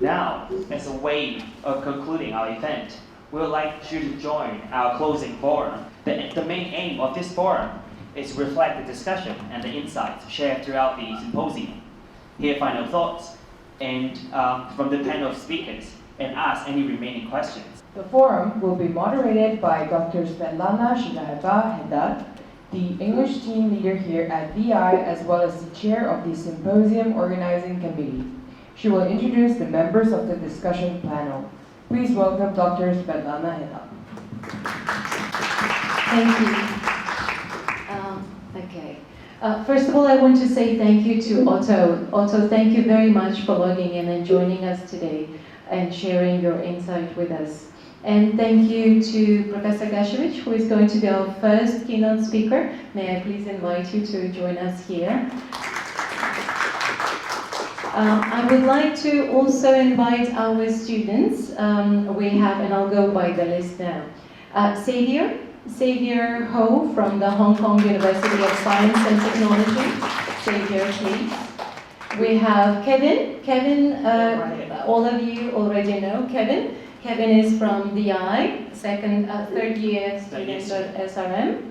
Now, as a way of concluding our event, we would like you to join our closing forum. The main aim of this forum is to reflect the discussion and the insights shared throughout the symposium, hear final thoughts and from the panel of speakers, and ask any remaining questions. The forum will be moderated by Dr. Svetlana CHIGAEVA-HEDDAD, the English team leader here at VI, as well as the chair of the Symposium Organizing Committee. She will introduce the members of the discussion panel. Please welcome Dr. Svetlana HEDDAD. Thank you. Okay. First of all, I want to say thank you to Otto. Otto, thank you very much for logging in and joining us today and sharing your insight with us. And thank you to Professor GAŠEVIĆ, who is going to be our first keynote speaker. May I please invite you to join us here. I would like to also invite our students. We have, and I'll go by the list now. Xavier Ho from the Hong Kong University of Science and Technology. Xavier, please. We have Kevin. Kevin, all of you already know Kevin. Kevin is from VI, third year student at SRM.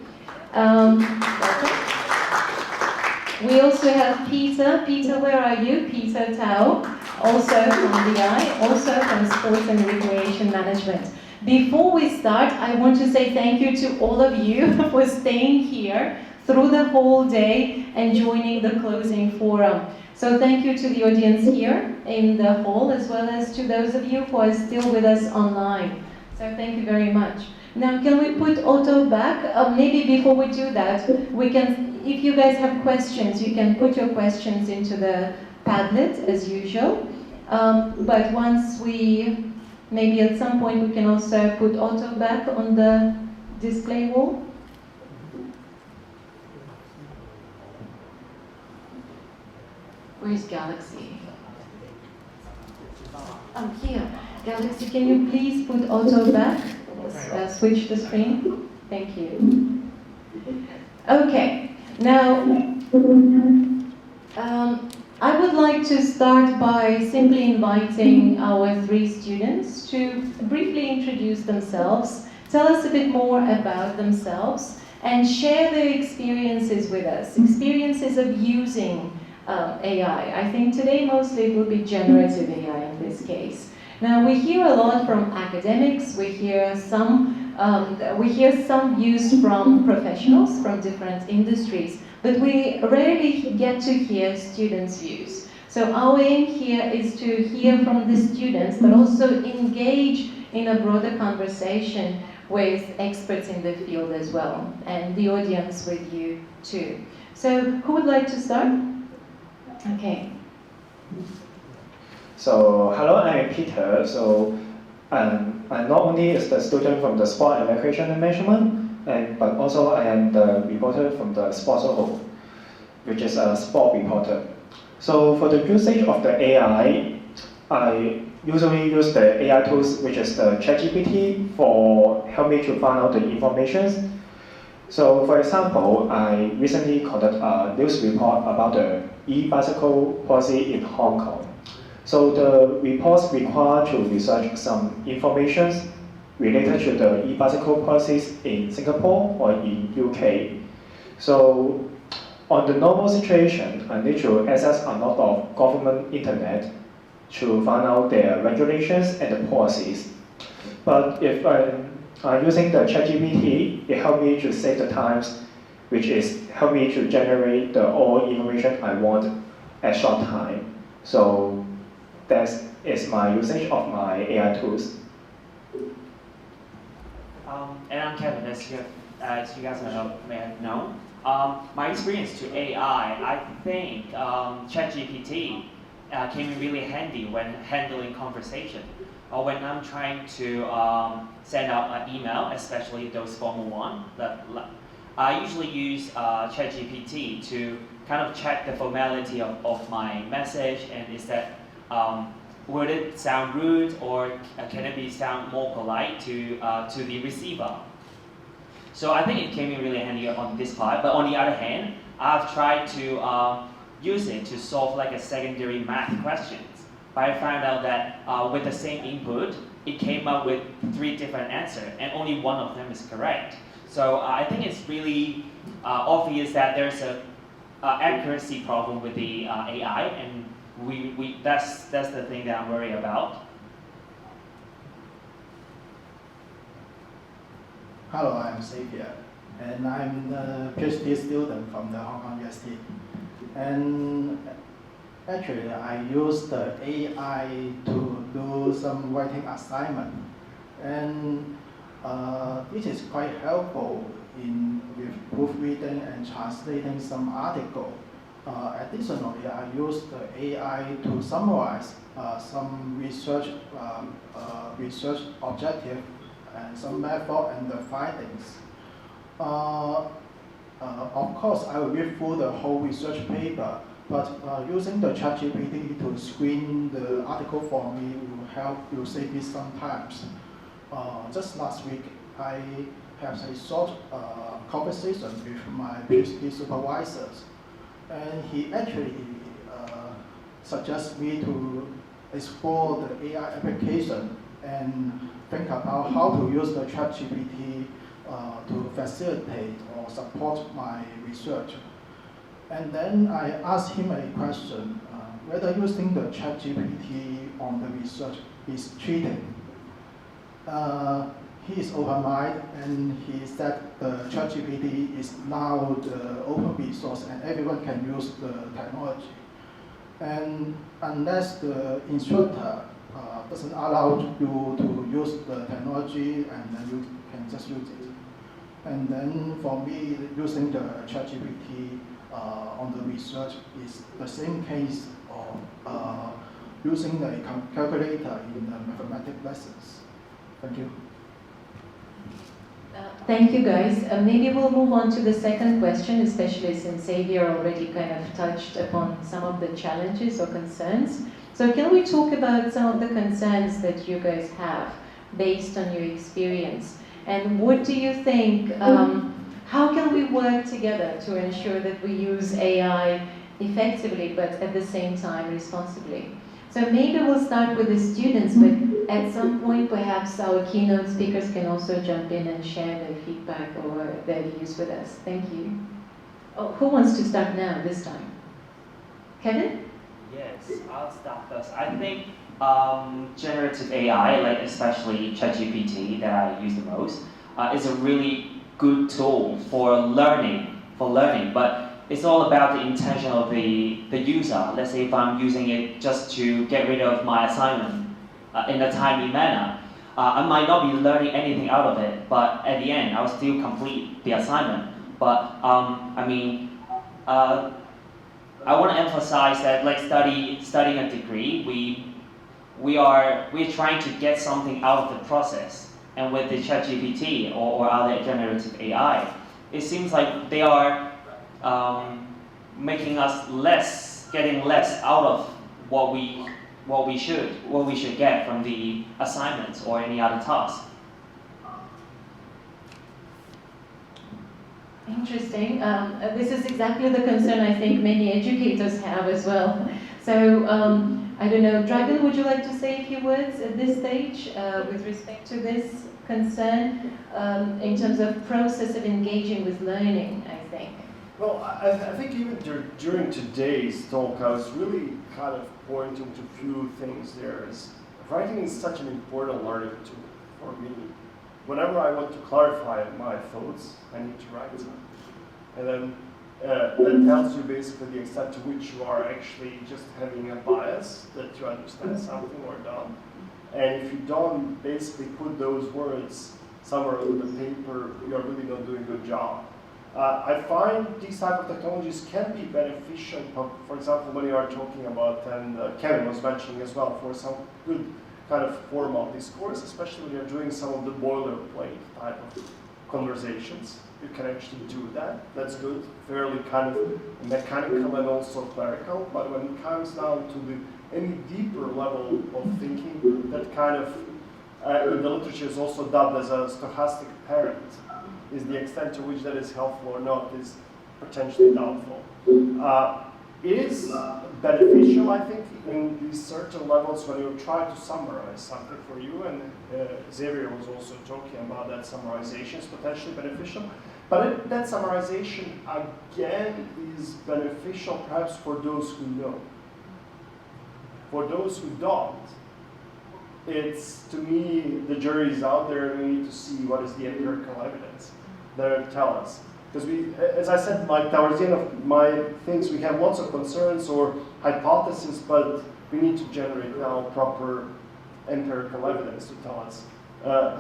We also have Peter. Peter, where are you? Peter Tao, also from VI, also from Sports and Recreation Management. Before we start, I want to say thank you to all of you for staying here through the whole day and joining the closing forum. So thank you to the audience here in the hall, as well as to those of you who are still with us online. So thank you very much. Now, can we put Otto back? Maybe before we do that, we can, if you guys have questions, you can put your questions into the Padlet as usual. But once we, maybe at some point, we can also put Otto back on the display wall. Where's Galaxy? Here. Galaxy, can you please put Otto back? Switch the screen. Thank you. Okay. Now, I would like to start by simply inviting our three students to briefly introduce themselves, tell us a bit more about themselves, and share their experiences with us, experiences of using AI. I think today mostly it will be generative AI in this case. Now we hear a lot from academics, we hear some views from professionals from different industries, but we rarely get to hear students' views. So our aim here is to hear from the students, but also engage in a broader conversation with experts in the field as well, and the audience with you too. So who would like to start? Okay. So, hello, I'm Peter. So, I'm not only the student from the Sport and Recreation and Management, but also I am the reporter from the Sports Hall, which is a sport reporter. So, for the usage of the AI, I usually use the AI tools, which is the ChatGPT, for help me to find out the information. So, for example, I recently conducted a news report about the e-bicycle policy in Hong Kong. So the reports require to research some information related to the e-bicycle policies in Singapore or in UK. So on the normal situation, I need to access a lot of government internet to find out their regulations and the policies. But if I'm using the ChatGPT, it helps me to save the times, which is help me to generate the all information I want at short time. So that is my usage of my AI tools. And I'm Kevin, as you guys may have known. My experience to AI, I think ChatGPT came in really handy when handling conversation, or when I'm trying to send out an email, especially those formal ones. I usually use ChatGPT to kind of check the formality of my message, and is that would it sound rude, or can it sound more polite to the receiver? So I think it came in really handy on this part. But on the other hand, I've tried to use it to solve like a secondary math questions. but I found out that with the same input, it came up with 3 different answers, and only one of them is correct. So I think it's really obvious that there's a accuracy problem with the AI, and that's the thing that I'm worried about. Hello, I'm Xavier, and I'm a PhD student from the Hong Kong UST. And actually, I use the AI to do some writing assignment, and this is quite helpful with proofreading and translating some article. Additionally, I use the AI to summarize some research objective and some method and the findings. Of course, I will read through the whole research paper, but using the ChatGPT to screen the article for me will save me some time. Just last week, I had a short conversation with my PhD supervisors, and he actually suggests me to explore the AI application and think about how to use the ChatGPT to facilitate or support my research. And then I asked him a question, whether using the ChatGPT on the research is cheating. He is open-minded, and he said the ChatGPT is now the open resource and everyone can use the technology. And unless the instructor doesn't allow you to use the technology, and then you can just use it. And then for me, using the ChatGPT on the research is the same case of using a calculator in the mathematics lessons. Thank you. Thank you, guys. Maybe we'll move on to the second question, especially since Xavier already kind of touched upon some of the challenges or concerns. So can we talk about some of the concerns that you guys have based on your experience? And what do you think, how can we work together to ensure that we use AI effectively, but at the same time responsibly? So maybe we'll start with the students, but at some point perhaps our keynote speakers can also jump in and share their feedback or their views with us. Thank you. Oh, who wants to start now, this time? Kevin? Yes, I'll start first. I think generative AI, like especially ChatGPT that I use the most, is a really good tool for learning, but it's all about the intention of the user. Let's say if I'm using it just to get rid of my assignment in a timely manner, I might not be learning anything out of it, but at the end, I'll still complete the assignment. But I want to emphasize that, like studying a degree, we're trying to get something out of the process. And with the ChatGPT or other generative AI, it seems like they are making us getting less out of what we should get from the assignments or any other task. Interesting. This is exactly the concern I think many educators have as well. So I don't know, Dragan, would you like to say a few words at this stage with respect to this concern in terms of process of engaging with learning, I think? Well, I think even during today's talk, I was really kind of pointing to a few things there. Writing is such an important learning tool for me. Whenever I want to clarify my thoughts, I need to write them. And then that tells you basically the extent to which you are actually just having a bias, that you understand something or don't. And if you don't basically put those words somewhere on the paper, you're really not doing a good job. I find these type of technologies can be beneficial, for example, when you are talking about, and Kevin was mentioning as well, for some good kind of formal discourse, especially when you're doing some of the boilerplate type of conversations. You can actually do that. That's good, fairly kind of mechanical and also clerical. But when it comes down to any deeper level of thinking, that kind of, in the literature is also dubbed as a stochastic parent, is the extent to which that is helpful or not is potentially doubtful. It is beneficial, I think, in these certain levels when you try to summarize something for you, and Xavier was also talking about that summarization is potentially beneficial, but that summarization again is beneficial perhaps for those who know. For those who don't, it's, to me, the jury is out there and we need to see what is the empirical evidence that will tell us. Because we, as I said, like towards the end of my things, we have lots of concerns or hypotheses, but we need to generate now proper empirical evidence to tell us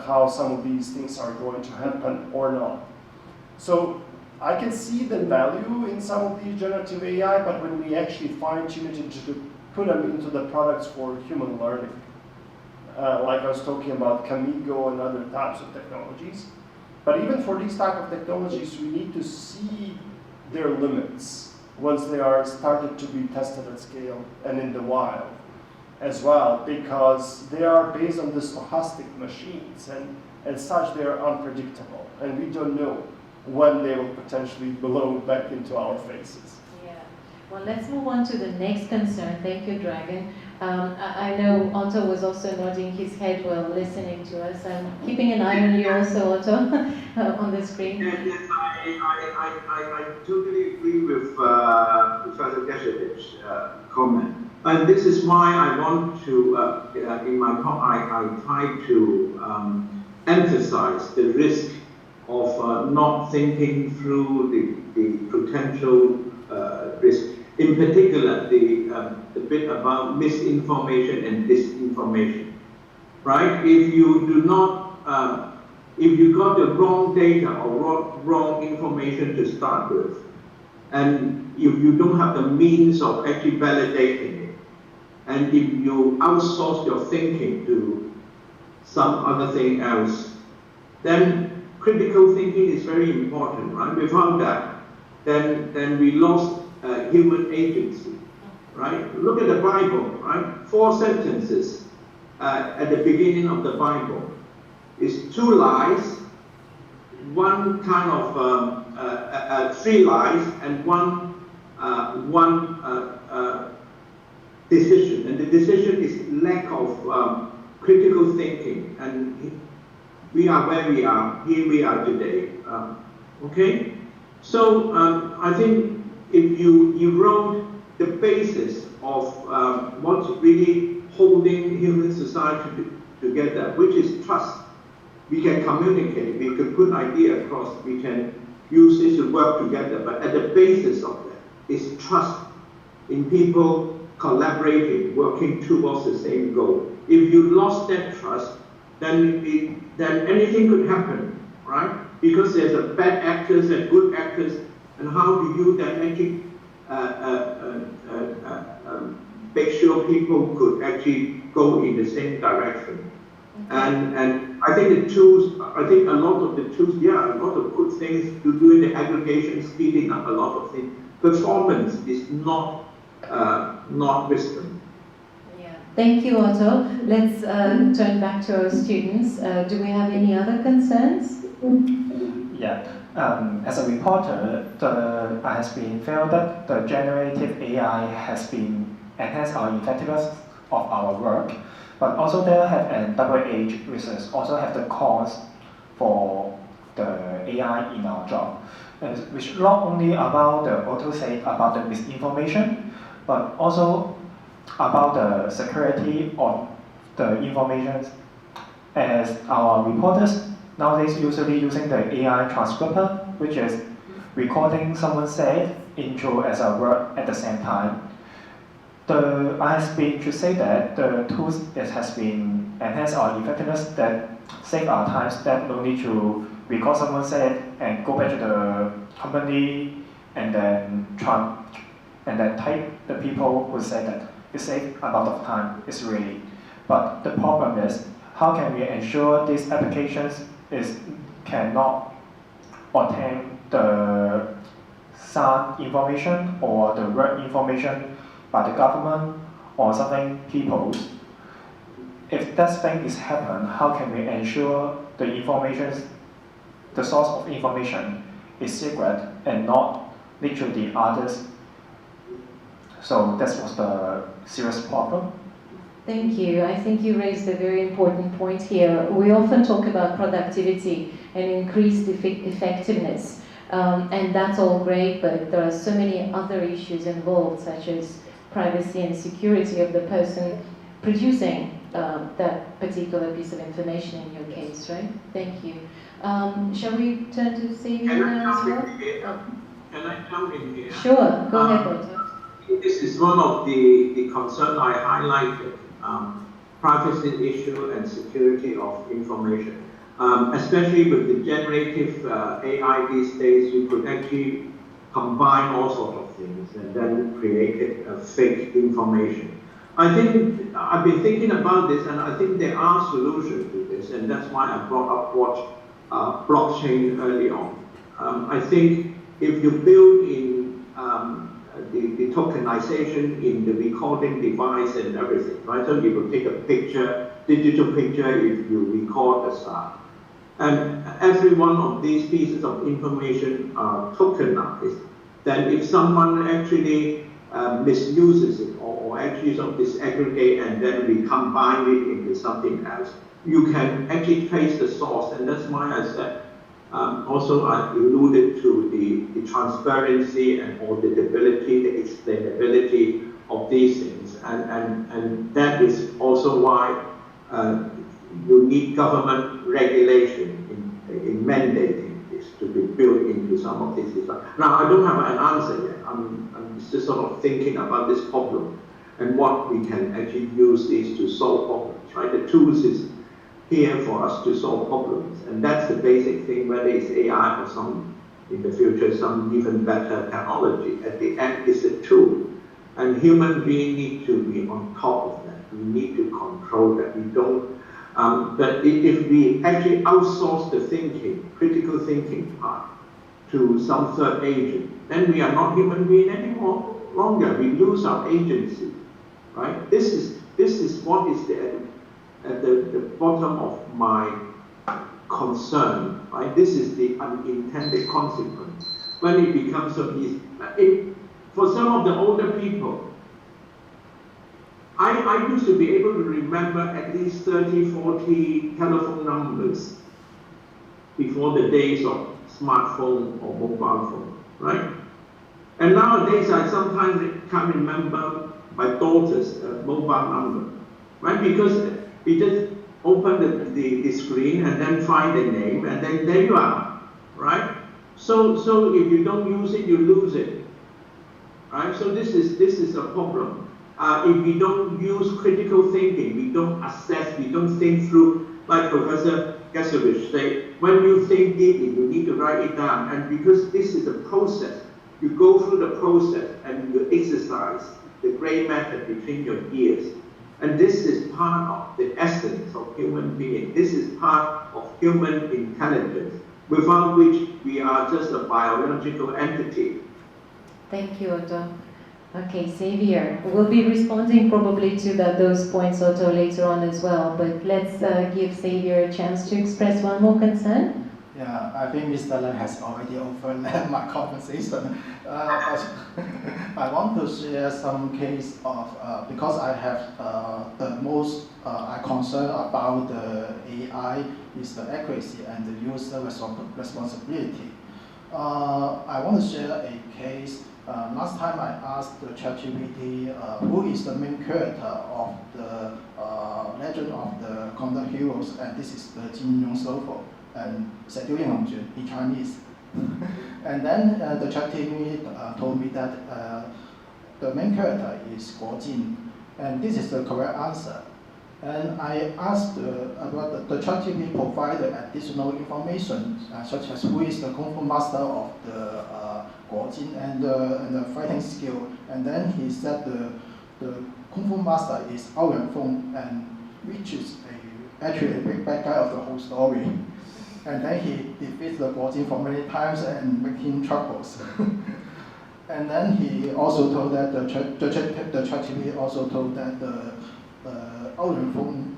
how some of these things are going to happen or not. So I can see the value in some of these generative AI, but when we actually fine-tune it to put them into the products for human learning, like I was talking about Camigo and other types of technologies. But even for these type of technologies, we need to see their limits once they are started to be tested at scale and in the wild as well, because they are based on the stochastic machines, and as such they are unpredictable, and we don't know when they will potentially blow back into our faces. Yeah. Well, let's move on to the next concern. Thank you, Dragan. I know Otto was also nodding his head while listening to us. I'm keeping an eye on you also, Otto, on the screen. Yes, I totally agree with Professor GAŠEVIĆ's comment. And this is why I want to, in my talk, I try to emphasize the risk of not thinking through the potential risk. In particular, the bit about misinformation and disinformation, right? If you do not, if you got the wrong data or wrong information to start with, and if you don't have the means of actually validating it, and if you outsource your thinking to some other thing else, then critical thinking is very important, right? Without that, then we lost human agency, right? Look at the Bible, right? 4 sentences at the beginning of the Bible. It's 2 lies, 1 kind of 3 lies, and one decision. And the decision is lack of critical thinking. And we are where we are. Here we are today. Okay. So I think if you erode the basis of what's really holding human society together, which is trust, we can communicate, we can put ideas across, we can use this to work together, but at the basis of that is trust in people collaborating, working towards the same goal. If you lost that trust, then anything could happen, right? Because there's a bad actors and good actors, and how do you then actually make sure people could actually go in the same direction? And I think the tools, I think a lot of the tools, yeah, a lot of good things to do in the aggregation, speeding up a lot of things. Performance is not wisdom. Yeah. Thank you, Otto. Let's turn back to our students. Do we have any other concerns? Yeah. As a reporter, it has been felt that the generative AI has been enhanced our effectiveness of our work, but also there have a double edge, which is also have the cost for the AI in our job, which not only about the Otto said about the misinformation, but also about the security of the information, as our reporters nowadays usually using the AI transcriber, which is recording someone said intro as a word at the same time. I have been to say that the tools that has been enhanced our effectiveness, that save our time, that no need to record someone said and go back to the company and then type the people who said that. It saves a lot of time, it's really. But the problem is, how can we ensure these applications cannot obtain the sound information or the word information by the government or something people? If that thing is happen, how can we ensure the information, the source of information is secret and not lead to the others So that was the serious problem. Thank you. I think you raised a very important point here. We often talk about productivity and increased effectiveness, and that's all great, but there are so many other issues involved, such as privacy and security of the person producing that particular piece of information in your case, right? Thank you. Shall we turn to Xavier now as well? Can I jump in here? Sure, go ahead, Otto. This is one of the concerns I highlighted, privacy issue and security of information. Especially with the generative AI these days, you could actually combine all sorts of things and then create fake information. I think I've been thinking about this, and I think there are solutions to this, and that's why I brought up blockchain early on. I think if you build in the tokenization in the recording device and everything, right? So you will take a picture, digital picture, if you record the stuff. And every one of these pieces of information are tokenized. Then if someone actually misuses it or actually sort of disaggregate and then recombine it into something else, you can actually trace the source. And that's why I said, also I alluded to the transparency and auditability, the explainability of these things. And that is also why you need government regulation in mandating this to be built into some of these systems. Now, I don't have an answer yet. I'm just sort of thinking about this problem and what we can actually use these to solve problems, right? The tools is here for us to solve problems, and that's the basic thing, whether it's AI or some, in the future, some even better technology. At the end, it's a tool, and human beings need to be on top of that. We need to control that. We don't. But if we actually outsource the thinking, critical thinking part, to some third agent, then we are not human beings anymore. Longer, we lose our agency, right? This is what is at the bottom of my concern, right? This is the unintended consequence when it becomes so easy. For some of the older people, I used to be able to remember at least 30, 40 telephone numbers before the days of smartphone or mobile phone, right? And nowadays, I sometimes can't remember my daughter's mobile number, right? Because we just open the screen and then find the name, and then there you are, right? So if you don't use it, you lose it, right? So this is a problem. If we don't use critical thinking, we don't assess, we don't think through, like Professor GAŠEVIĆ said, when you think deeply, you need to write it down. And because this is a process, you go through the process and you exercise the gray matter between your ears. And this is part of the essence of human being. This is part of human intelligence, without which we are just a biological entity. Thank you, Otto. Okay, Xavier, we'll be responding probably to those points, Otto, later on as well, but let's give Xavier a chance to express one more concern. Yeah, I think Mr. Len has already overlapped my conversation. I want to share some case of, because I have the most I concern about the AI is the accuracy and the user responsibility. I want to share a case. Last time I asked the ChatGPT who is the main character of the Legend of the Conduct Heroes, and this is the Jin Yong Sofo and Sedu Yongjun in Chinese. And then the ChatGPT told me that the main character is Guo Jin, and this is the correct answer. And I asked about the ChatGPT provided additional information, such as who is the Kung Fu master of the Guo Jin and the fighting skill. And then he said the Kung Fu master is Ao Yanfeng, and which is actually a big bad guy of the whole story. And then he defeats the Guo Jin for many times and make him troubles. And then he also told that the ChatGPT also told that Ao Yanfeng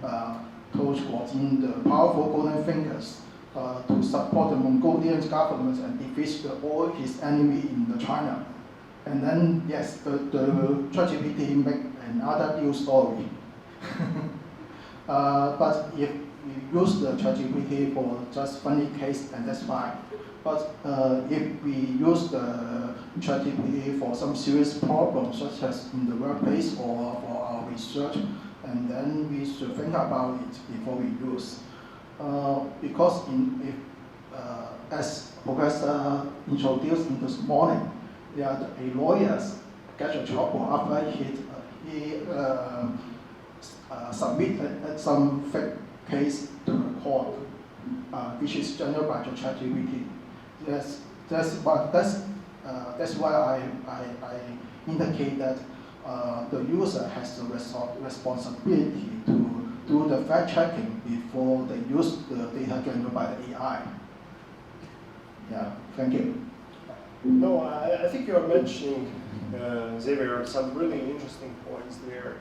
told Guo Jin the powerful golden fingers to support the Mongolian government and defeat all his enemy in China. And then, yes, the ChatGPT make another new story. But if we use the ChatGPT for just funny case, and that's fine. But if we use the ChatGPT for some serious problems, such as in the workplace or for our research, and then we should think about it before we use. Because as Professor introduced in this morning, a lawyer gets a trouble after he submitted some fake case to the court, which is generated by the ChatGPT. Yes, that's why I indicate that the user has the responsibility to do the fact checking before they use the data generated by the AI. Yeah, thank you. No, I think you are mentioning, Xavier, some really interesting points there.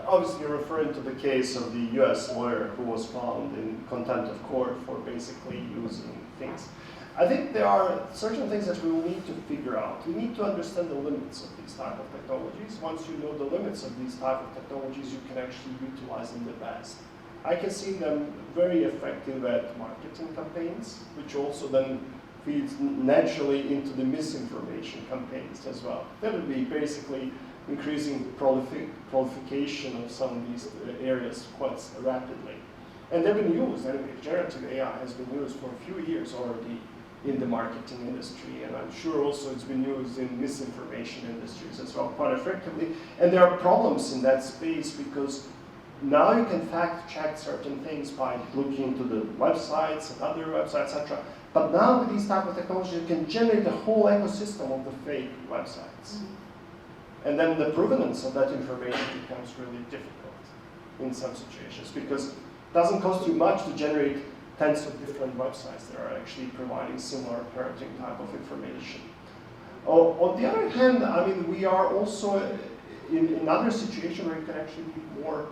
Obviously, you're referring to the case of the US lawyer who was found in contempt of court for basically using things. I think there are certain things that we will need to figure out. We need to understand the limits of these type of technologies. Once you know the limits of these type of technologies, you can actually utilize them the best. I can see them very effective at marketing campaigns, which also then feeds naturally into the misinformation campaigns as well. That would be basically increasing proliferation of some of these areas quite rapidly. And they've been used, anyway, generative AI has been used for a few years already in the marketing industry, and I'm sure also it's been used in misinformation industries as well quite effectively. And there are problems in that space because now you can fact check certain things by looking into the websites and other websites, etc. But now with these type of technologies, you can generate a whole ecosystem of the fake websites. And then the provenance of that information becomes really difficult in some situations because it doesn't cost you much to generate tens of different websites that are actually providing similar parenting type of information. On the other hand, I mean, we are also in another situation where it can actually be more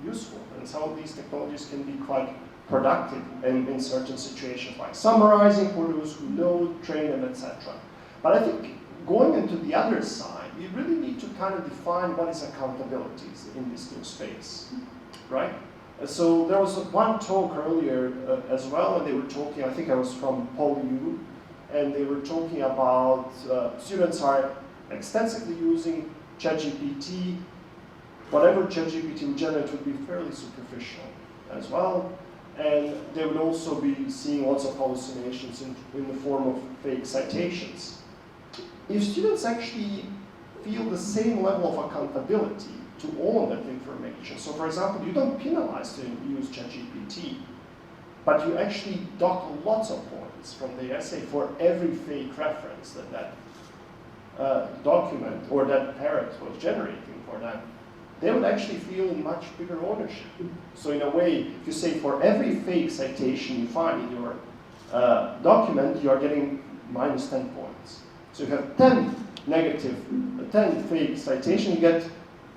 useful, and some of these technologies can be quite productive in certain situations, like summarizing for those who know, train them, etc. But I think going into the other side, we really need to kind of define what is accountability in this new space, right? So there was one talk earlier as well, and they were talking, I think I was from PolyU, and they were talking about students are extensively using ChatGPT. Whatever ChatGPT would generate would be fairly superficial as well. And they would also be seeing lots of hallucinations in the form of fake citations. If students actually feel the same level of accountability to own that information, so for example, you don't penalize to use ChatGPT, but you actually dock lots of points from the essay for every fake reference that document or that parrot was generating for them, they would actually feel much bigger ownership. So in a way, if you say for every fake citation you find in your document, you are getting minus 10 points. So if you have 10 fake citations, you get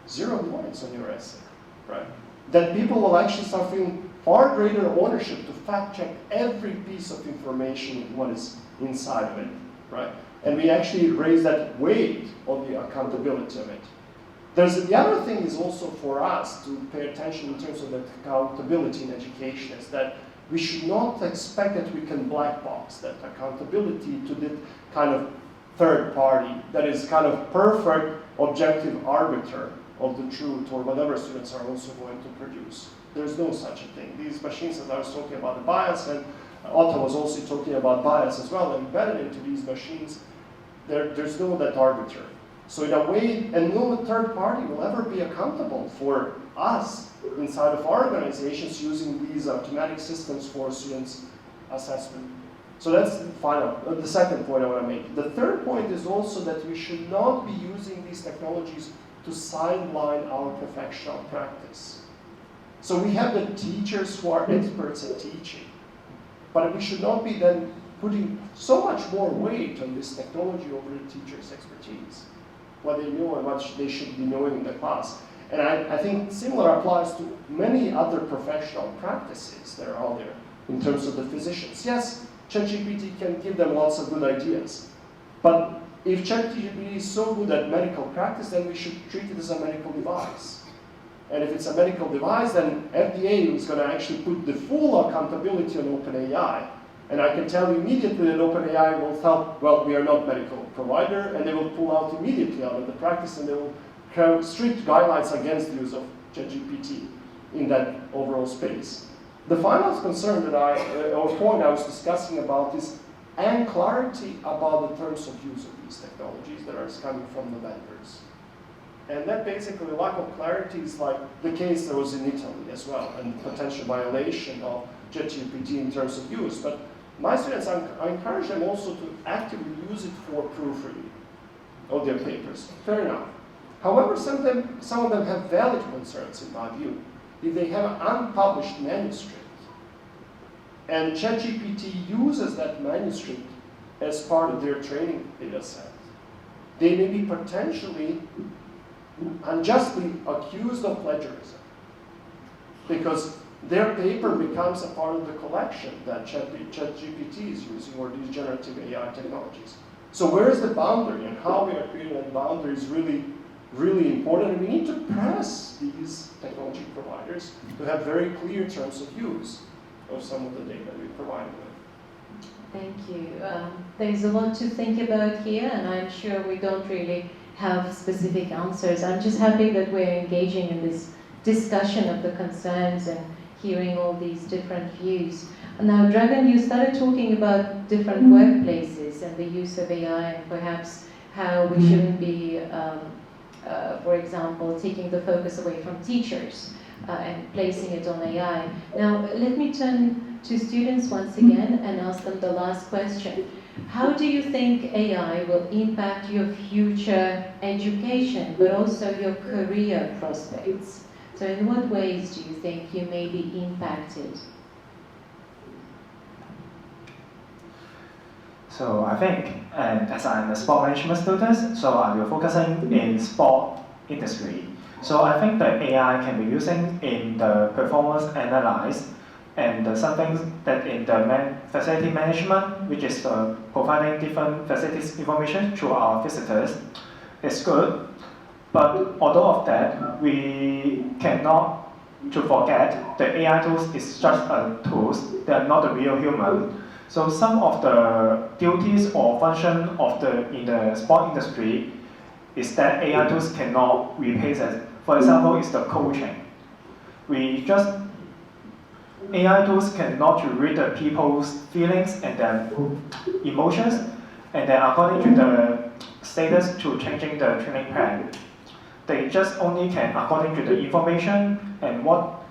0 points on your essay, right? Then people will actually start feeling far greater ownership to fact check every piece of information, what is inside of it, right? And we actually raise that weight on the accountability of it. The other thing is also for us to pay attention in terms of that accountability in education is that we should not expect that we can black box that accountability to the kind of third party that is kind of perfect objective arbiter of the truth or whatever students are also going to produce. There's no such a thing. These machines, as I was talking about the bias, and Otto was also talking about bias as well, embedded into these machines, there's no that arbiter. So in a way, and no third party will ever be accountable for us inside of our organizations using these automatic systems for students' assessment. So that's the second point I want to make. The third point is also that we should not be using these technologies to sideline our professional practice. So we have the teachers who are experts at teaching, but we should not be then putting so much more weight on this technology over the teacher's expertise, what they know and what they should be knowing in the class. And I think similar applies to many other professional practices that are out there in terms of the physicians. Yes, ChatGPT can give them lots of good ideas, but if ChatGPT is so good at medical practice, then we should treat it as a medical device. And if it's a medical device, then FDA is going to actually put the full accountability on OpenAI. And I can tell you immediately that OpenAI will tell, well, we are not medical provider, and they will pull out immediately out of the practice, and they will have strict guidelines against the use of ChatGPT in that overall space. The final concern that or point I was discussing about is unclarity about the terms of use of these technologies that are coming from the vendors. And that basically lack of clarity is like the case that was in Italy as well, and potential violation of ChatGPT in terms of use. But my students, I encourage them also to actively use it for proofreading of their papers. Fair enough. However, some of them have valid concerns in my view. If they have an unpublished manuscript, and ChatGPT uses that manuscript as part of their training data set, they may be potentially unjustly accused of plagiarism, because their paper becomes a part of the collection that ChatGPT is using, or these generative AI technologies. So where is the boundary, and how we are creating that boundary is really, really important. And we need to press these technology providers to have very clear terms of use of some of the data we provide them. Thank you. There's a lot to think about here, and I'm sure we don't really have specific answers. I'm just happy that we're engaging in this discussion of the concerns and hearing all these different views. Now, Dragan, you started talking about different workplaces and the use of AI, and perhaps how we shouldn't be, for example, taking the focus away from teachers and placing it on AI. Now, let me turn to students once again and ask them the last question. How do you think AI will impact your future education, but also your career prospects? So in what ways do you think you may be impacted? So I think, as I'm a sport management student, so I will focusing in sport industry. So I think that AI can be using in the performance analysis and something that in the facility management, which is providing different facilities information to our visitors, is good. But although of that, we cannot to forget the AI tools is just a tools, they are not a real human. So some of the duties or function of in the sport industry is that AI tools cannot replace it. For example, is the coaching. AI tools cannot read the people's feelings and their emotions, and then according to the status to changing the training plan. They just only can, according to the information and what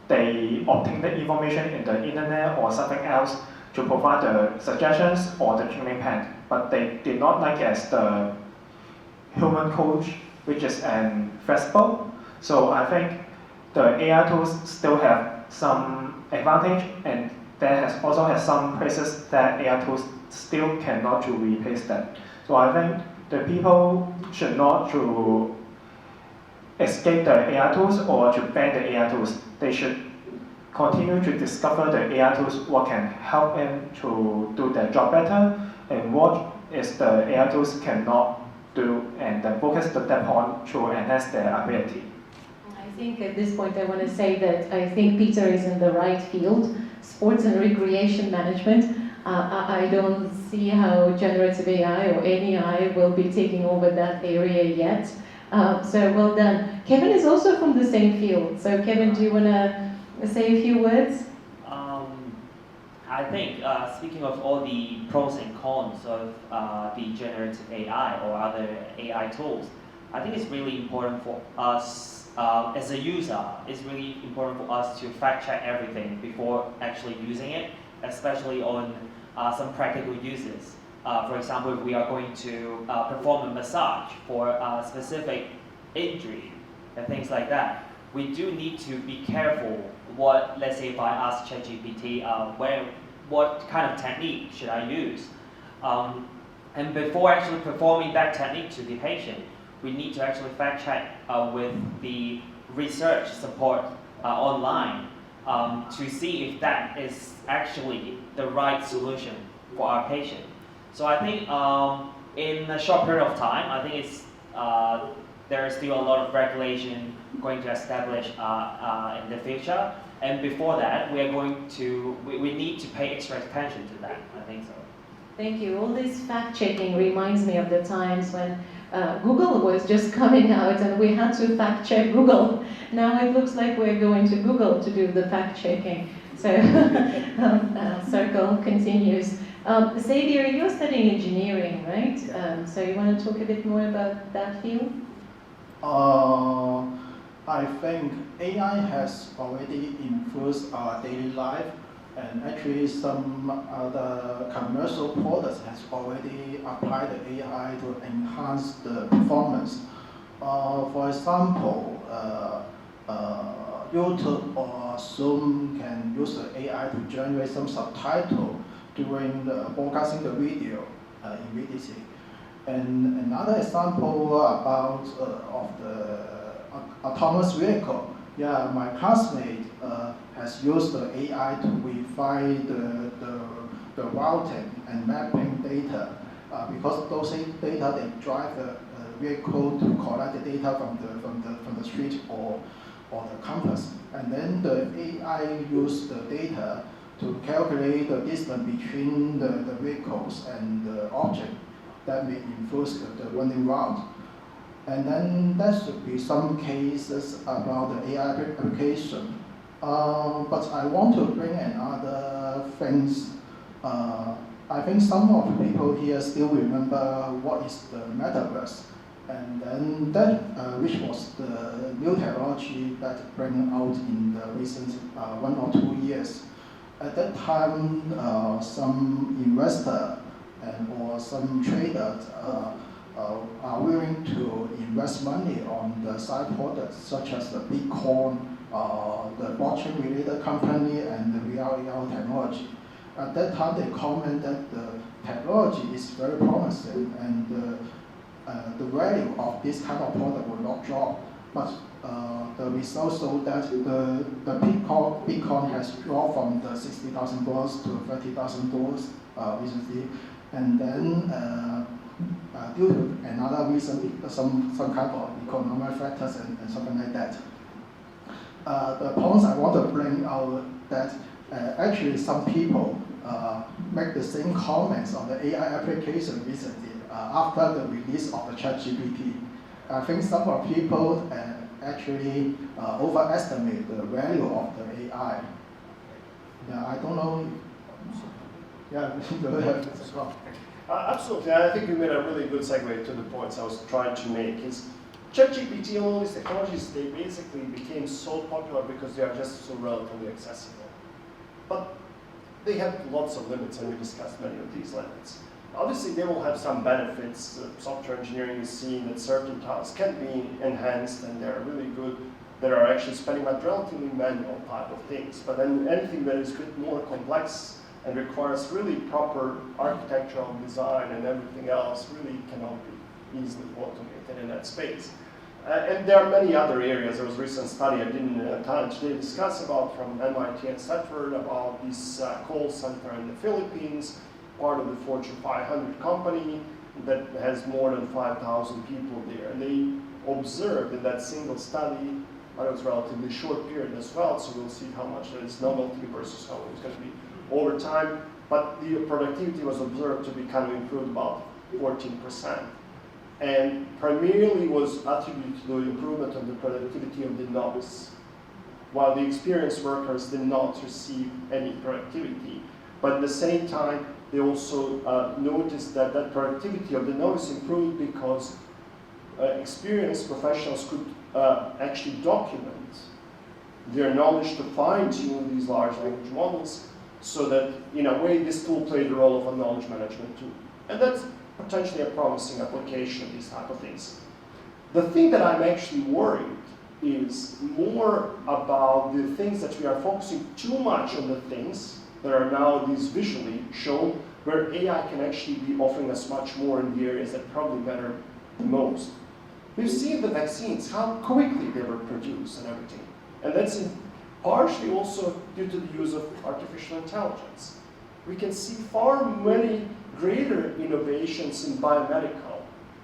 they obtain the information in the internet or something else, to provide the suggestions or the training plan. But they did not like as the human coach, which is flexible. So I think the AI tools still have some advantage, and there also has some places that AI tools still cannot to replace them. So I think the people should not to escape the AI tools or to ban the AI tools. They should continue to discover the AI tools, what can help them to do their job better, and what is the AI tools cannot do, and then focus them on to enhance their ability. I think at this point I want to say that I think Peter is in the right field, sports and recreation management. I don't see how generative AI or any AI will be taking over that area yet. So well done. Kevin is also from the same field. So Kevin, do you want to say a few words? I think, speaking of all the pros and cons of the generative AI or other AI tools, I think it's really important for us as a user, it's really important for us to fact check everything before actually using it, especially on some practical uses. For example, if we are going to perform a massage for a specific injury and things like that, we do need to be careful what, let's say if I ask ChatGPT, what kind of technique should I use? And before actually performing that technique to the patient, we need to actually fact check with the research support online to see if that is actually the right solution for our patient. So I think in a short period of time, I think it's there is still a lot of regulation going to establish in the future. And before that, we need to pay extra attention to that. I think so. Thank you. All this fact-checking reminds me of the times when Google was just coming out and we had to fact-check Google. Now it looks like we're going to Google to do the fact-checking. So circle continues. Xavier, you're studying engineering, right? So you want to talk a bit more about that field? I think AI has already influenced our daily life, and actually some other commercial products has already applied the AI to enhance the performance. For example, YouTube or Zoom can use the AI to generate some subtitle during the broadcasting the video immediately. And another example about of the autonomous vehicle. Yeah, my classmate has used the AI to refine the routing and mapping data because those data they drive the vehicle to collect the data from the street or the campus, and then the AI use the data to calculate the distance between the vehicles and the object that may influence the running route. And then there should be some cases about the AI application. But I want to bring another things. I think some of the people here still remember what is the metaverse. And then that, which was the new technology that bring out in the recent 1 or 2 years. At that time, some investor or some traders are willing to invest money on the side products such as the Bitcoin, the blockchain-related company, and the VR technology. At that time, they comment that the technology is very promising and the value of this kind of product will not drop. But the results show that the Bitcoin has dropped from the $60,000 to $30,000 recently, and then due to another reason, some kind of economic factors and something like that. The points I want to bring out that actually some people make the same comments on the AI application recently after the release of the ChatGPT. I think some of people actually overestimate the value of the AI. Yeah, I don't know. Yeah, go ahead as well. Absolutely, I think you made a really good segue to the points I was trying to make. Is ChatGPT and all these technologies, they basically became so popular because they are just so relatively accessible. But they have lots of limits, and we discussed many of these limits. Obviously, they will have some benefits. Software engineering is seeing that certain tasks can be enhanced, and they're really good. That are actually spending on relatively manual type of things. But then anything that is a bit more complex and requires really proper architectural design and everything else really cannot be easily automated in that space. And there are many other areas. There was a recent study I didn't have time today to discuss about from MIT and Stanford about this call center in the Philippines, part of the Fortune 500 company that has more than 5,000 people there. And they observed in that single study, but it was a relatively short period as well, so we'll see how much that is novelty versus how it's going to be over time, but the productivity was observed to be kind of improved about 14%. And primarily was attributed to the improvement of the productivity of the novice, while the experienced workers did not receive any productivity. But at the same time, they also noticed that that productivity of the novice improved because experienced professionals could actually document their knowledge to fine-tune these large language models, so that, in a way, this tool played the role of a knowledge management tool. And that's potentially a promising application of these type of things. The thing that I'm actually worried is more about the things that we are focusing too much on the things that are now these visually shown, where AI can actually be offering us much more in the areas that probably matter the most. We've seen the vaccines, how quickly they were produced and everything. And that's partially also due to the use of artificial intelligence. we can see far many greater innovations in biomedical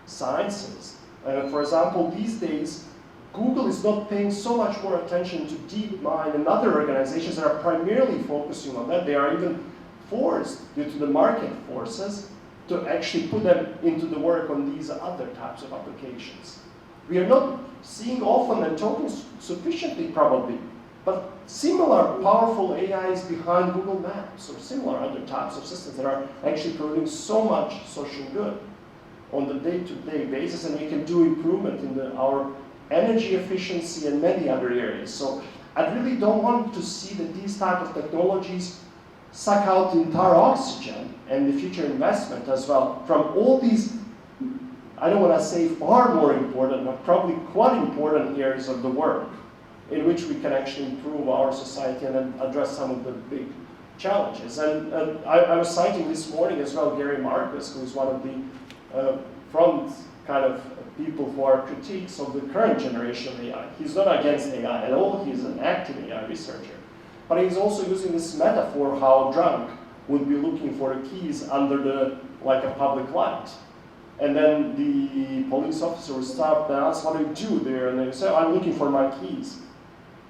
sciences. For example, these days, Google is not paying so much more attention to DeepMind and other organizations that are primarily focusing on that. They are even forced, due to the market forces, to actually put them into the work on these other types of applications. We are not seeing often and talking sufficiently probably, but similar powerful AIs behind Google Maps or similar other types of systems that are actually producing so much social good on the day-to-day basis, and we can do improvement in our energy efficiency and many other areas. So I really don't want to see that these type of technologies suck out the entire oxygen and the future investment as well from all these, I don't want to say far more important, but probably quite important areas of the work in which we can actually improve our society and then address some of the big challenges. And I was citing this morning as well Gary Marcus, who is one of the front kind of people who are critiques of the current generation of AI. He's not against AI at all, he's an active AI researcher. But he's also using this metaphor how a drunk would be looking for the keys under like a public light. And then the police officer would stop and ask, what do you do there? And they say, I'm looking for my keys.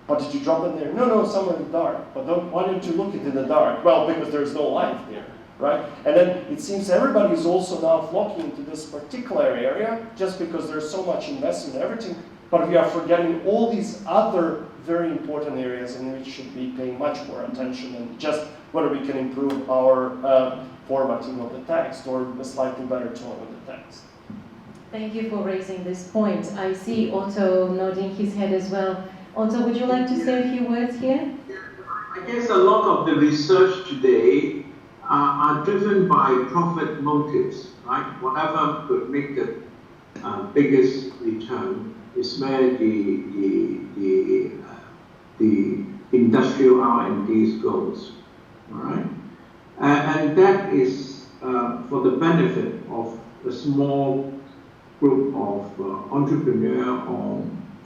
But did you drop them there? No, somewhere in the dark. But why didn't you look it in the dark? Well, because there's no light there, right? And then it seems everybody is also now flocking into this particular area just because there's so much investment in everything, but we are forgetting all these other very important areas in which should be paying much more attention and just whether we can improve our formatting of the text or a slightly better tone of the text. Thank you for raising this point. I see Otto nodding his head as well. Otto, would you like to say a few words here? I guess a lot of the research today are driven by profit motives, right? Whatever could make the biggest return is where the industrial R&D goes, all right? And that is for the benefit of a small group of entrepreneurs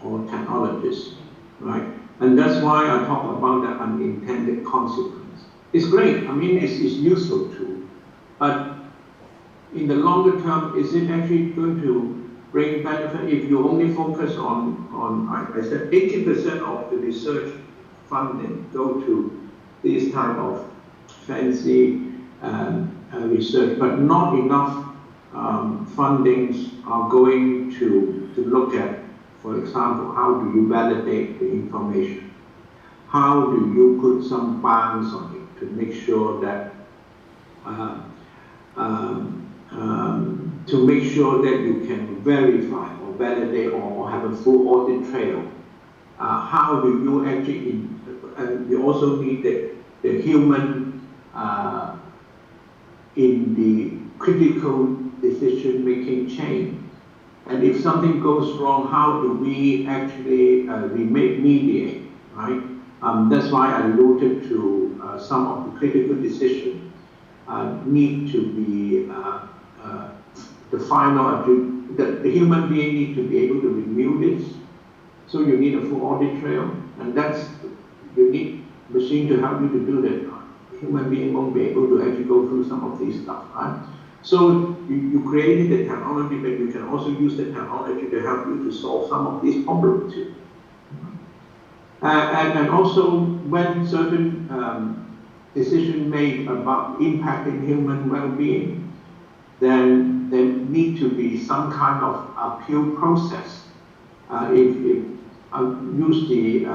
or technologists, right? And that's why I talk about the unintended consequence. It's great, I mean, it's useful too, but in the longer term, is it actually going to bring benefit if you only focus on I said 80% of the research funding go to this type of fancy research, but not enough fundings are going to look at, for example, how do you validate the information? How do you put some bounds on it to make sure that you can verify or validate or have a full audit trail? How do you actually, and you also need the human in the critical decision-making chain. And if something goes wrong, how do we actually remediate, right? That's why I alluded to some of the critical decisions need to be the final, the human being need to be able to review this. So you need a full audit trail, and you need machine to help you to do that. Human being won't be able to actually go through some of these stuff, right? So you created the technology, but you can also use the technology to help you to solve some of these problems too. And also when certain decisions made about impacting human well-being, then there need to be some kind of appeal process. If I use the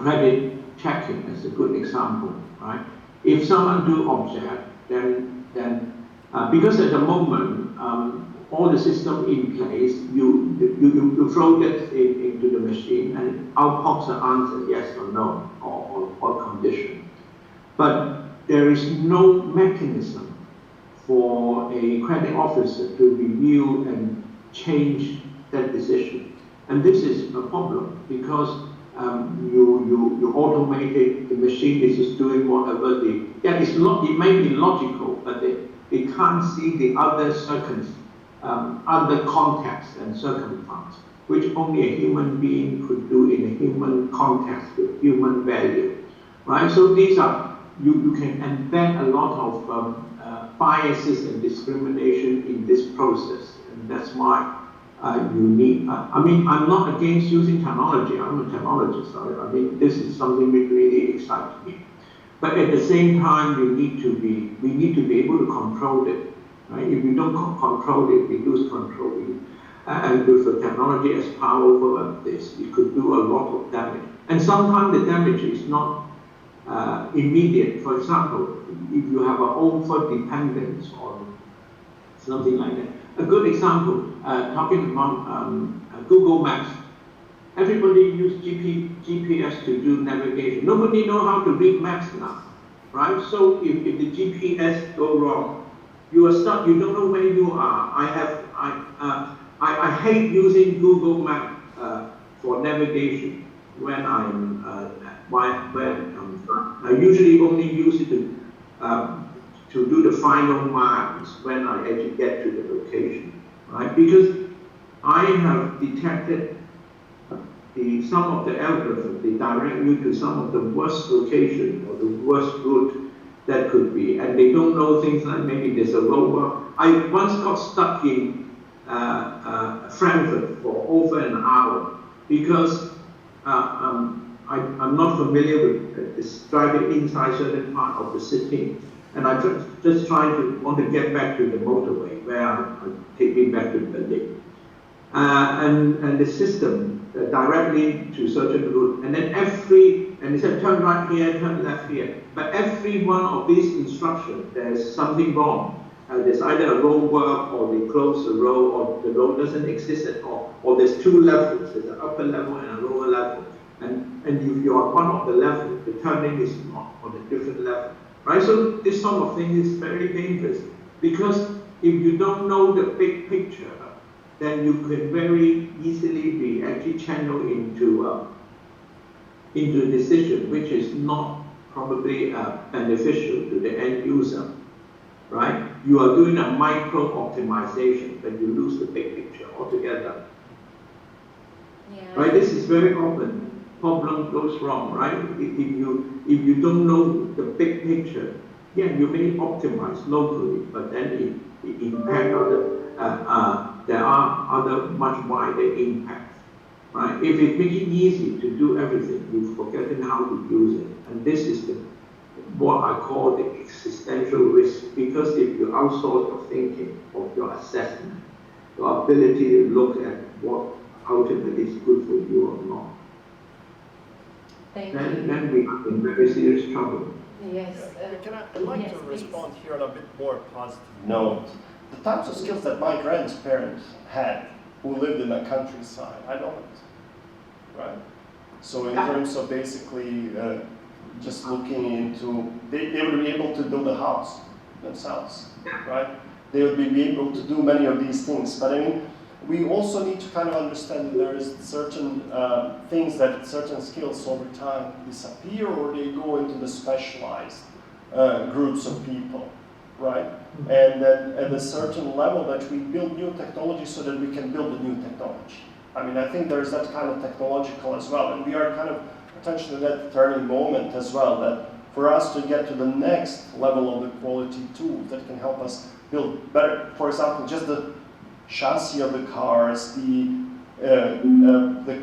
credit checking as a good example, right? If someone do object, then because at the moment all the system in place, you throw that into the machine and it outputs an answer yes or no or condition. But there is no mechanism for a credit officer to review and change that decision. And this is a problem because you automated the machine is just doing whatever it may be logical, but they can't see the other other context and circumstance, which only a human being could do in a human context with human value, right? So these are you can embed a lot of biases and discrimination in this process, and that's why you need. I mean, I'm not against using technology. I'm a technologist. I mean, this is something that really excites me. But at the same time, we need to be able to control it. Right? If we don't control it, we lose control. And with the technology as powerful as this, it could do a lot of damage. And sometimes the damage is not immediate. For example, if you have an over-dependence on something like that. A good example, talking about Google Maps. Everybody use GPS to do navigation. Nobody knows how to read maps now, right? So if the GPS go wrong, you are stuck. You don't know where you are. I hate using Google Maps for navigation when I usually only use it to do the final miles when I actually get to the location, right? Because I have detected some of the algorithms, they direct you to some of the worst location or the worst route that could be, and they don't know things like maybe there's a rover. I once got stuck in Frankfurt for over an hour because I'm not familiar with this driving inside certain part of the city, and I just want to get back to the motorway where I'm taking back to Berlin. And the system directly to certain route, and then and it said turn right here, turn left here. But every one of these instructions, there's something wrong. There's either a road work, or they close the road, or the road doesn't exist at all, or there's two levels. There's an upper level and a lower level. And if you're on one of the levels, the turning is not on a different level, right? So this sort of thing is very dangerous because if you don't know the big picture, then you can very easily be actually channeled into a decision which is not probably beneficial to the end user, right? You are doing a micro optimization, but you lose the big picture altogether. Yeah. Right? This is very often problem goes wrong, right? If you don't know the big picture, yeah, you may optimize locally, but then it impacts there are other much wider impacts, right? If it makes it easy to do everything, you've forgotten how to use it. And this is what I call the existential risk, because if you outsource your thinking of your assessment, your ability to look at what ultimately is good for you or not, then we are in very serious trouble. Yes. I'd like to respond here on a bit more positive note. The types of skills that my grandparents had who lived in the countryside, I don't, right? So in terms of basically just looking into, they would be able to build a house themselves, right? They would be able to do many of these things. But I mean, we also need to kind of understand that there is certain things that certain skills over time disappear or they go into the specialized groups of people, right? And then at a certain level that we build new technology so that we can build a new technology. I mean, I think there's that kind of technological as well, and we are kind of potentially that turning moment as well, that for us to get to the next level of the quality tools that can help us build better, for example, just the chassis of the cars, the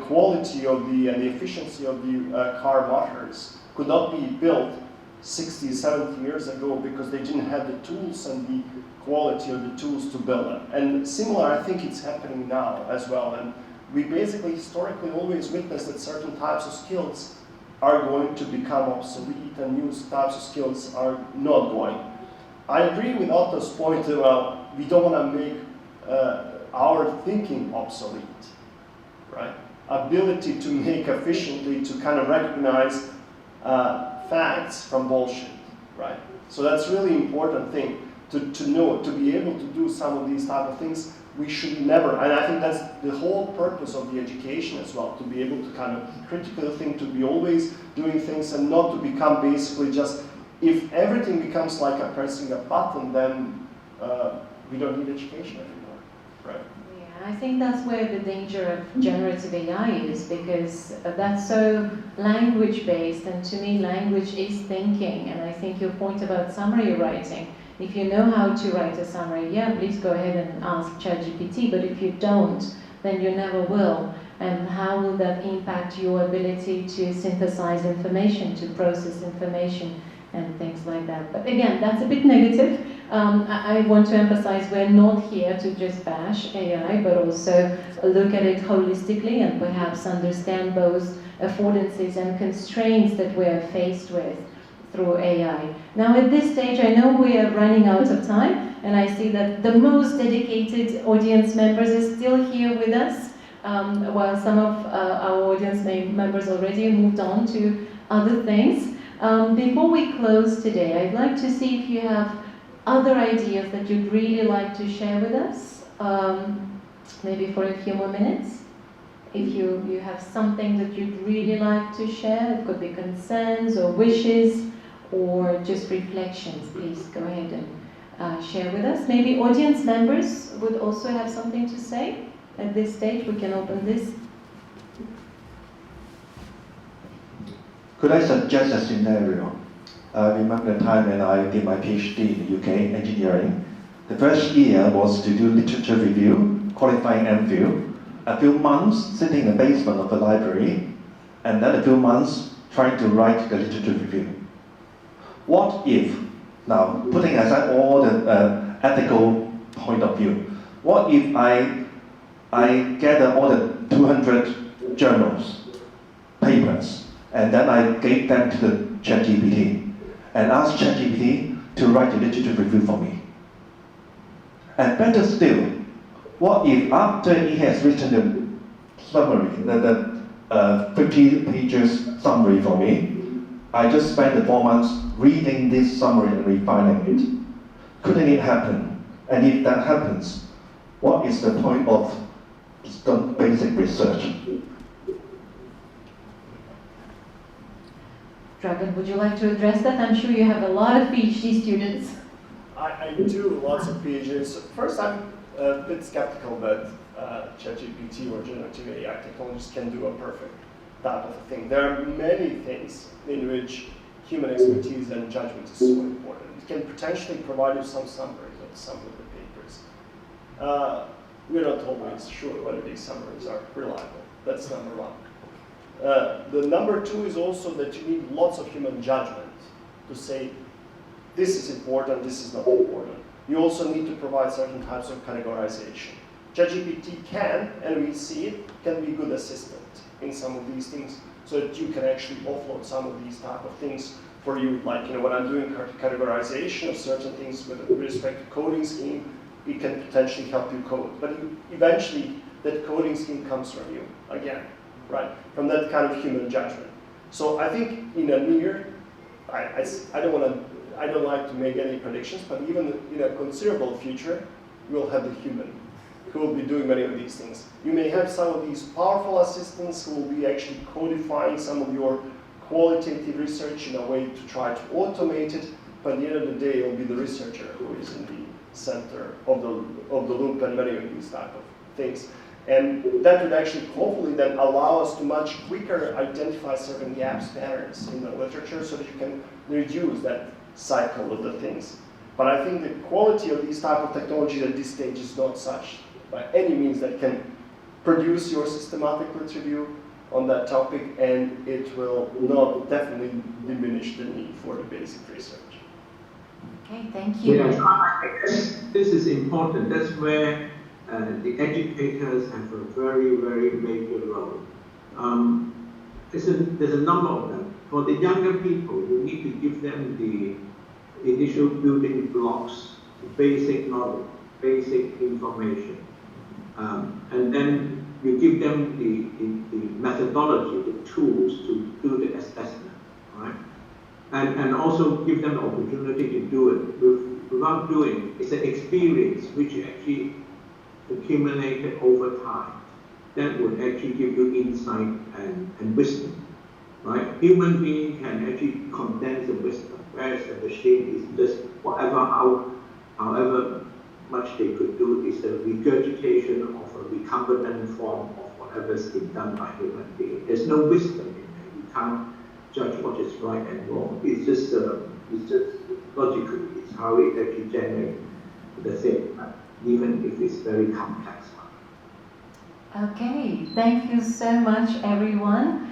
quality of and the efficiency of the car motors could not be built 60, 70 years ago because they didn't have the tools and the quality of the tools to build them. And similar, I think it's happening now as well. And we basically historically always witnessed that certain types of skills are going to become obsolete and new types of skills are not going. I agree with Otto's point that, well, we don't want to make our thinking obsolete, right? Ability to make efficiently, to kind of recognize facts from bullshit, right? So that's really important thing to know, to be able to do some of these type of things. We should never, and I think that's the whole purpose of the education as well, to be able to kind of critically think, to be always doing things and not to become basically just, if everything becomes like a pressing a button, then we don't need education anymore, right? Yeah, I think that's where the danger of generative AI is, because that's so language-based, and to me language is thinking. And I think your point about summary writing, if you know how to write a summary, yeah, please go ahead and ask ChatGPT, but if you don't, then you never will. And how will that impact your ability to synthesize information, to process information, and things like that? But again, that's a bit negative. I want to emphasize we're not here to just bash AI, but also look at it holistically and perhaps understand both affordances and constraints that we're faced with through AI. Now at this stage, I know we are running out of time, and I see that the most dedicated audience members are still here with us, while some of our audience members already moved on to other things. Before we close today, I'd like to see if you have other ideas that you'd really like to share with us, maybe for a few more minutes. If you have something that you'd really like to share, it could be concerns or wishes or just reflections, please go ahead and share with us. Maybe audience members would also have something to say. At this stage, we can open this. Could I suggest a scenario? I remember the time when I did my PhD in the UK, engineering. The first year was to do literature review, qualifying MPhil. A few months sitting in the basement of the library, and then a few months trying to write the literature review. What if, now putting aside all the ethical point of view, what if I gather all the 200 journals, papers, and then I gave them to the ChatGPT and asked ChatGPT to write a literature review for me? And better still, what if after he has written the summary, the 50 pages summary for me, I just spent the 4 months reading this summary and refining it? Couldn't it happen? And if that happens, what is the point of some basic research? Dragan, would you like to address that? I'm sure you have a lot of PhD students. I do lots of PhDs. First, I'm a bit skeptical that ChatGPT or generative AI technologies can do a perfect type of thing. There are many things in which human expertise and judgment is so important. It can potentially provide you some summaries of some of the papers. We're not always sure whether these summaries are reliable. That's number one. The number two is also that you need lots of human judgment to say, this is important, this is not important. You also need to provide certain types of categorization. ChatGPT can, and we see it, can be a good assistant in some of these things, so that you can actually offload some of these type of things for you. Like, when I'm doing categorization of certain things with respect to coding scheme, it can potentially help you code. But eventually, that coding scheme comes from you again, right? From that kind of human judgment. So I think in a near, I don't like to make any predictions, but even in a considerable future, we'll have the human who will be doing many of these things. You may have some of these powerful assistants who will be actually codifying some of your qualitative research in a way to try to automate it, but at the end of the day, it will be the researcher who is in the center of the loop and many of these type of things. And that would actually hopefully then allow us to much quicker identify certain gaps, patterns in the literature, so that you can reduce that cycle of the things. But I think the quality of these type of technologies at this stage is not such by any means that can produce your systematic review on that topic, and it will not definitely diminish the need for the basic research. Okay, thank you. Yes, I guess this is important. That's where the educators have a very, very major role. There's a number of them. For the younger people, you need to give them the initial building blocks, basic knowledge, basic information. And then you give them the methodology, the tools to do the assessment, right? And also give them the opportunity to do it. Without doing, it's an experience which actually accumulated over time. That would actually give you insight and wisdom, right? Human being can actually condense the wisdom, whereas the machine is just however much they could do is the regurgitation of a recombinant form of whatever's been done by human being. There's no wisdom in it. You can't judge what is right and wrong. It's just logical. It's how it actually generates the thing, even if it's very complex. Okay, thank you so much, everyone.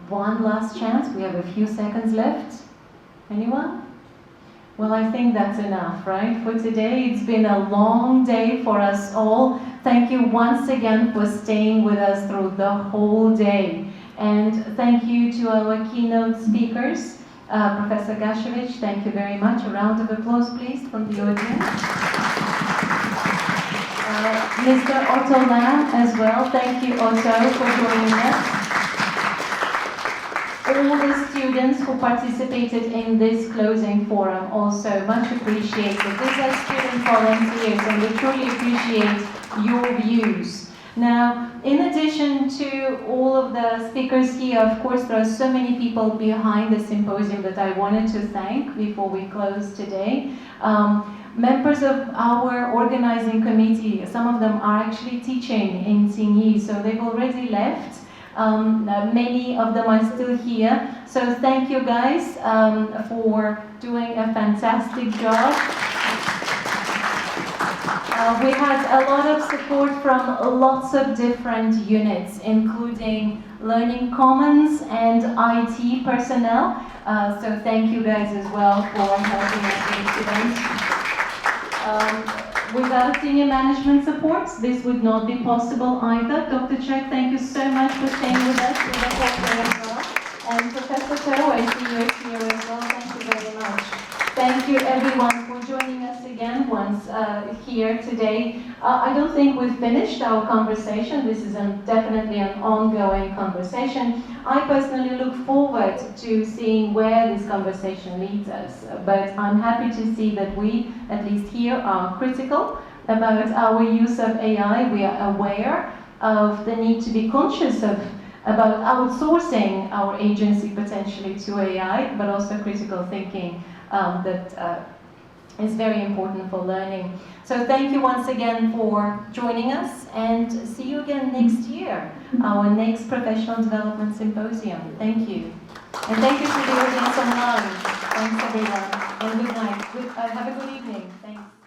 One last chance. We have a few seconds left. Anyone? Well, I think that's enough, right, for today. It's been a long day for us all. Thank you once again for staying with us through the whole day. And thank you to our keynote speakers. Professor GAŠEVIĆ, thank you very much. A round of applause, please, from the audience. Mr. Otto as well. Thank you, Otto, for joining us. All the students who participated in this closing forum also much appreciated. These are student volunteers and we truly appreciate your views. Now, in addition to all of the speakers here, of course, there are so many people behind the symposium that I wanted to thank before we close today. Members of our organizing committee, some of them are actually teaching in Tigny, so they've already left. Many of them are still here. So thank you guys for doing a fantastic job. We had a lot of support from lots of different units, including Learning Commons and IT personnel. So thank you guys as well for helping us with this event. Without senior management support, this would not be possible either. Dr. Chek, thank you so much for staying with us for the whole day as well. And Professor Cho, I see you here as well. Thank you very much. Thank you everyone for joining us again once here today. I don't think we've finished our conversation. This is definitely an ongoing conversation. I personally look forward to seeing where this conversation leads us. But I'm happy to see that we, at least here, are critical about our use of AI. We are aware of the need to be conscious about outsourcing our agency potentially to AI, but also critical thinking that is very important for learning. So thank you once again for joining us, and see you again next year, our next Professional Development Symposium. Thank you. And thank you to the audience online. Thanks everyone, and good night. Have a good evening. Thanks.